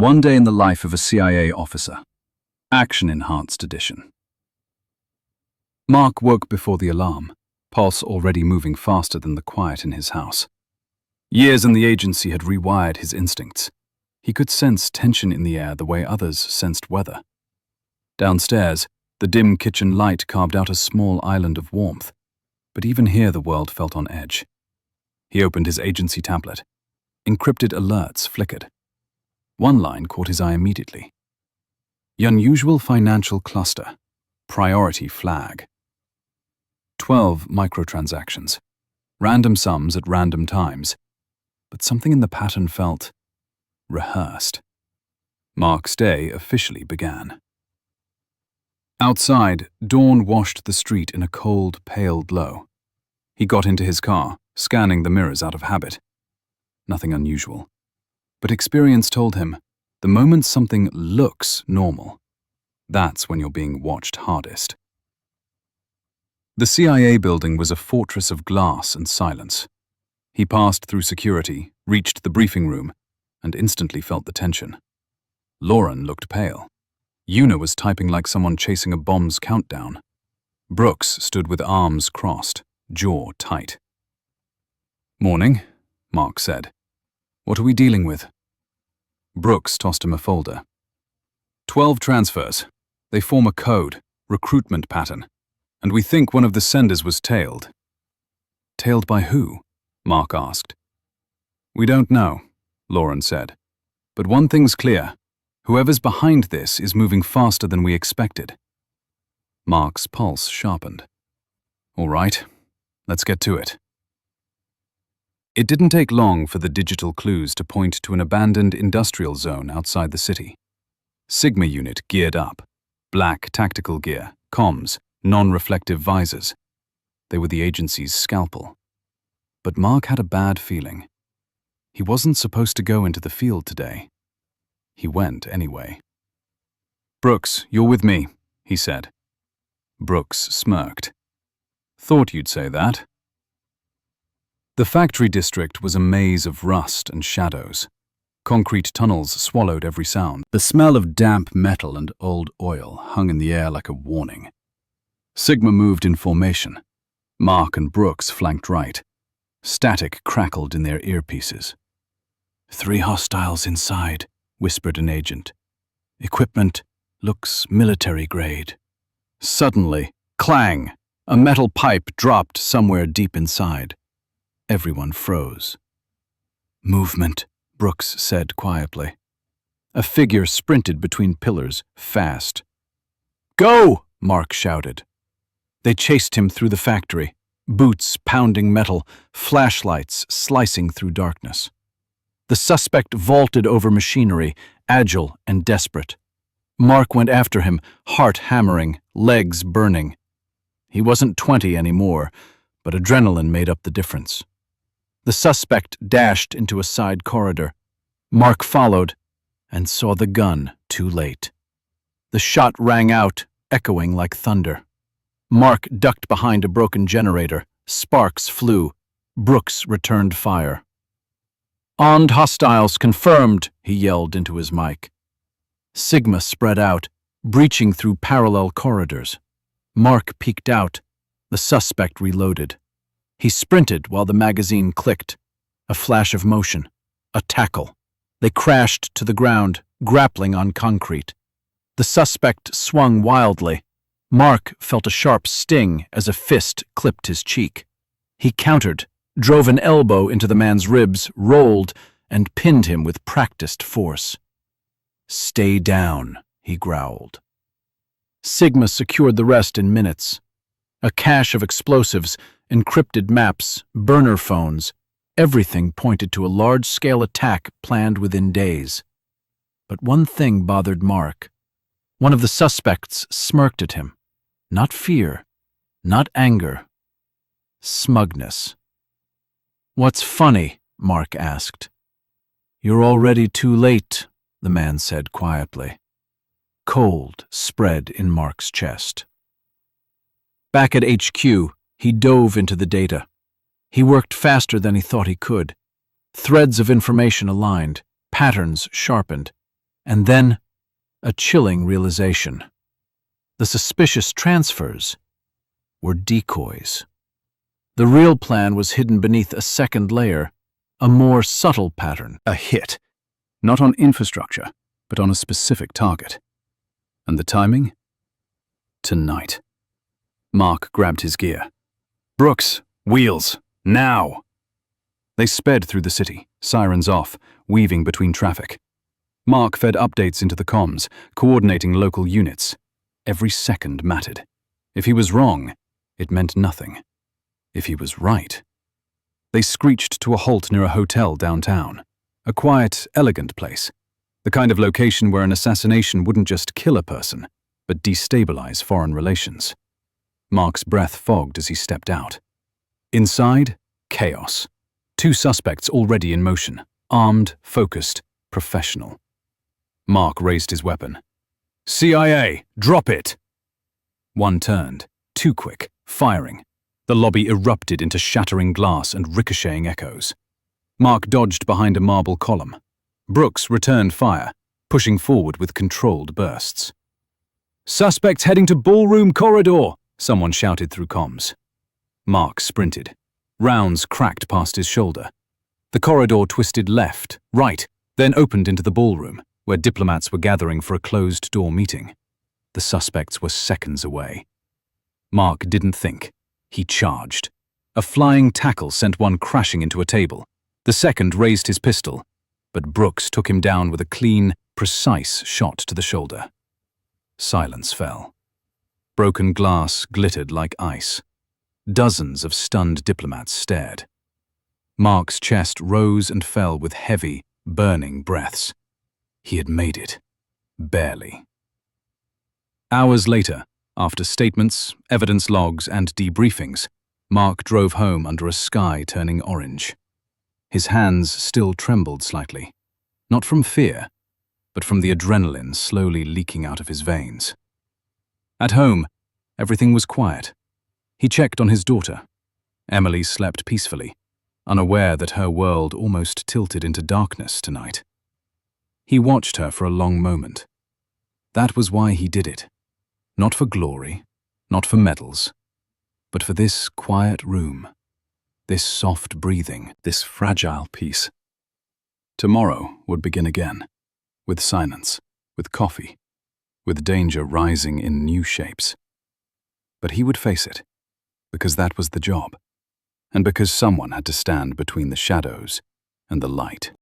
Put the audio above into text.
One Day in the Life of a CIA Officer. Action Enhanced Edition. Mark woke before the alarm, pulse already moving faster than the quiet in his house. Years in the agency had rewired his instincts. He could sense tension in the air the way others sensed weather. Downstairs, the dim kitchen light carved out a small island of warmth, but even here the world felt on edge. He opened his agency tablet. Encrypted alerts flickered. One line caught his eye immediately. The unusual financial cluster. Priority flag. 12 microtransactions. Random sums at random times. But something in the pattern felt rehearsed. Mark's day officially began. Outside, dawn washed the street in a cold, pale glow. He got into his car, scanning the mirrors out of habit. Nothing unusual. But experience told him, the moment something looks normal, that's when you're being watched hardest. The CIA building was a fortress of glass and silence. He passed through security, reached the briefing room, and instantly felt the tension. Lauren looked pale. Una was typing like someone chasing a bomb's countdown. Brooks stood with arms crossed, jaw tight. "Morning," Mark said. "What are we dealing with?" Brooks tossed him a folder. 12 transfers. They form a code, recruitment pattern, and we think one of the senders was tailed. Tailed by who? Mark asked. We don't know, Lauren said. But one thing's clear. Whoever's behind this is moving faster than we expected. Mark's pulse sharpened. All right, let's get to it. It didn't take long for the digital clues to point to an abandoned industrial zone outside the city. Sigma unit geared up. Black tactical gear, comms, non-reflective visors. They were the agency's scalpel. But Mark had a bad feeling. He wasn't supposed to go into the field today. He went anyway. "Brooks, you're with me," he said. Brooks smirked. "Thought you'd say that." The factory district was a maze of rust and shadows. Concrete tunnels swallowed every sound. The smell of damp metal and old oil hung in the air like a warning. Sigma moved in formation. Mark and Brooks flanked right. Static crackled in their earpieces. 3 hostiles inside, whispered an agent. Equipment looks military grade. Suddenly, clang! A metal pipe dropped somewhere deep inside. Everyone froze. Movement, Brooks said quietly. A figure sprinted between pillars, fast. Go! Mark shouted. They chased him through the factory, boots pounding metal, flashlights slicing through darkness. The suspect vaulted over machinery, agile and desperate. Mark went after him, heart hammering, legs burning. He wasn't 20 anymore, but adrenaline made up the difference. The suspect dashed into a side corridor. Mark followed and saw the gun too late. The shot rang out, echoing like thunder. Mark ducked behind a broken generator. Sparks flew. Brooks returned fire. Armed hostiles confirmed, he yelled into his mic. Sigma spread out, breaching through parallel corridors. Mark peeked out. The suspect reloaded. He sprinted while the magazine clicked. A flash of motion. A tackle. They crashed to the ground, grappling on concrete. The suspect swung wildly. Mark felt a sharp sting as a fist clipped his cheek. He countered, drove an elbow into the man's ribs, rolled, and pinned him with practiced force. Stay down, he growled. Sigma secured the rest in minutes. A cache of explosives, encrypted maps, burner phones, everything pointed to a large-scale attack planned within days. But one thing bothered Mark. One of the suspects smirked at him. Not fear, not anger. Smugness. What's funny? Mark asked. You're already too late, the man said quietly. Cold spread in Mark's chest. Back at HQ, he dove into the data. He worked faster than he thought he could. Threads of information aligned, patterns sharpened. And then, a chilling realization. The suspicious transfers were decoys. The real plan was hidden beneath a second layer, a more subtle pattern. A hit, not on infrastructure, but on a specific target. And the timing? Tonight. Mark grabbed his gear. Brooks, wheels, now! They sped through the city, sirens off, weaving between traffic. Mark fed updates into the comms, coordinating local units. Every second mattered. If he was wrong, it meant nothing. If he was right... They screeched to a halt near a hotel downtown. A quiet, elegant place. The kind of location where an assassination wouldn't just kill a person, but destabilize foreign relations. Mark's breath fogged as he stepped out. Inside, chaos. 2 suspects already in motion, armed, focused, professional. Mark raised his weapon. CIA, drop it! One turned, too quick, firing. The lobby erupted into shattering glass and ricocheting echoes. Mark dodged behind a marble column. Brooks returned fire, pushing forward with controlled bursts. Suspects heading to ballroom corridor, someone shouted through comms. Mark sprinted. Rounds cracked past his shoulder. The corridor twisted left, right, then opened into the ballroom, where diplomats were gathering for a closed-door meeting. The suspects were seconds away. Mark didn't think. He charged. A flying tackle sent one crashing into a table. The second raised his pistol, but Brooks took him down with a clean, precise shot to the shoulder. Silence fell. Broken glass glittered like ice. Dozens of stunned diplomats stared. Mark's chest rose and fell with heavy, burning breaths. He had made it. Barely. Hours later, after statements, evidence logs, and debriefings, Mark drove home under a sky turning orange. His hands still trembled slightly, not from fear, but from the adrenaline slowly leaking out of his veins. At home, everything was quiet. He checked on his daughter. Emily slept peacefully, unaware that her world almost tilted into darkness tonight. He watched her for a long moment. That was why he did it. Not for glory, not for medals, but for this quiet room, this soft breathing, this fragile peace. Tomorrow would begin again, with silence, with coffee, with danger rising in new shapes. But he would face it, because that was the job, and because someone had to stand between the shadows and the light.